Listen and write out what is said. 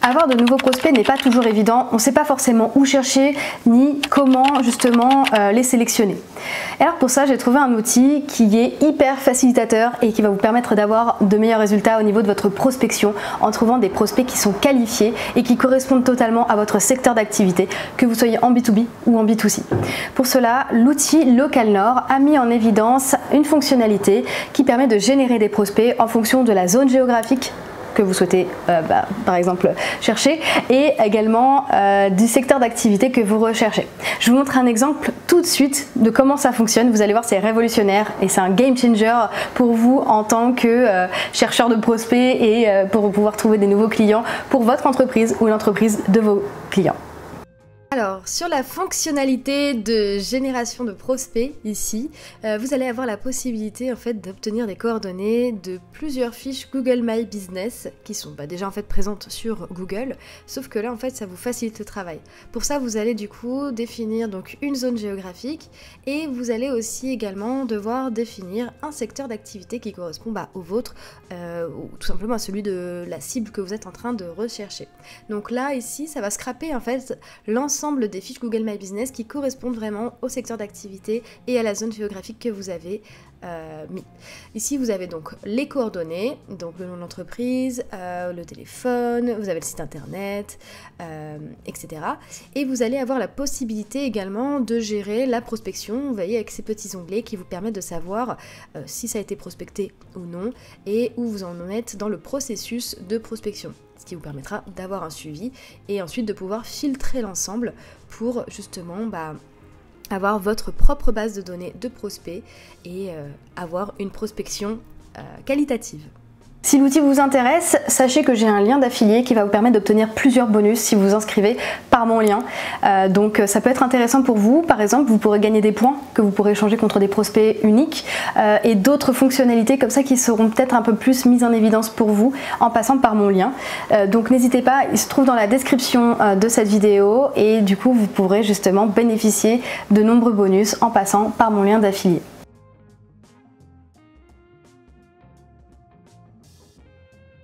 Avoir de nouveaux prospects n'est pas toujours évident, on ne sait pas forcément où chercher ni comment justement les sélectionner. Alors pour ça j'ai trouvé un outil qui est hyper facilitateur et qui va vous permettre d'avoir de meilleurs résultats au niveau de votre prospection en trouvant des prospects qui sont qualifiés et qui correspondent totalement à votre secteur d'activité, que vous soyez en B2B ou en B2C. Pour cela, l'outil LocalNord a mis en évidence une fonctionnalité qui permet de générer des prospects en fonction de la zone géographique que vous souhaitez par exemple chercher et également du secteur d'activité que vous recherchez. Je vous montre un exemple tout de suite de comment ça fonctionne. Vous allez voir, c'est révolutionnaire et c'est un game changer pour vous en tant que chercheur de prospects et pour pouvoir trouver des nouveaux clients pour votre entreprise ou l'entreprise de vos clients. Alors, sur la fonctionnalité de génération de prospects, ici, vous allez avoir la possibilité en fait d'obtenir des coordonnées de plusieurs fiches Google My Business qui sont déjà en fait présentes sur Google, sauf que là en fait ça vous facilite le travail. Pour ça, vous allez du coup définir donc une zone géographique et vous allez aussi également devoir définir un secteur d'activité qui correspond au vôtre ou tout simplement à celui de la cible que vous êtes en train de rechercher. Donc là ici, ça va scraper en fait l'ensemble des fiches Google My Business qui correspondent vraiment au secteur d'activité et à la zone géographique que vous avez mis. Ici vous avez donc les coordonnées, donc le nom de l'entreprise, le téléphone, vous avez le site internet, etc. Et vous allez avoir la possibilité également de gérer la prospection, vous voyez, avec ces petits onglets qui vous permettent de savoir si ça a été prospecté ou non et où vous en êtes dans le processus de prospection, ce qui vous permettra d'avoir un suivi et ensuite de pouvoir filtrer l'ensemble pour justement avoir votre propre base de données de prospects et avoir une prospection qualitative. Si l'outil vous intéresse, sachez que j'ai un lien d'affilié qui va vous permettre d'obtenir plusieurs bonus si vous vous inscrivez par mon lien. Donc ça peut être intéressant pour vous. Par exemple, vous pourrez gagner des points que vous pourrez échanger contre des prospects uniques et d'autres fonctionnalités comme ça qui seront peut-être un peu plus mises en évidence pour vous en passant par mon lien. Donc n'hésitez pas, il se trouve dans la description de cette vidéo et du coup vous pourrez justement bénéficier de nombreux bonus en passant par mon lien d'affilié.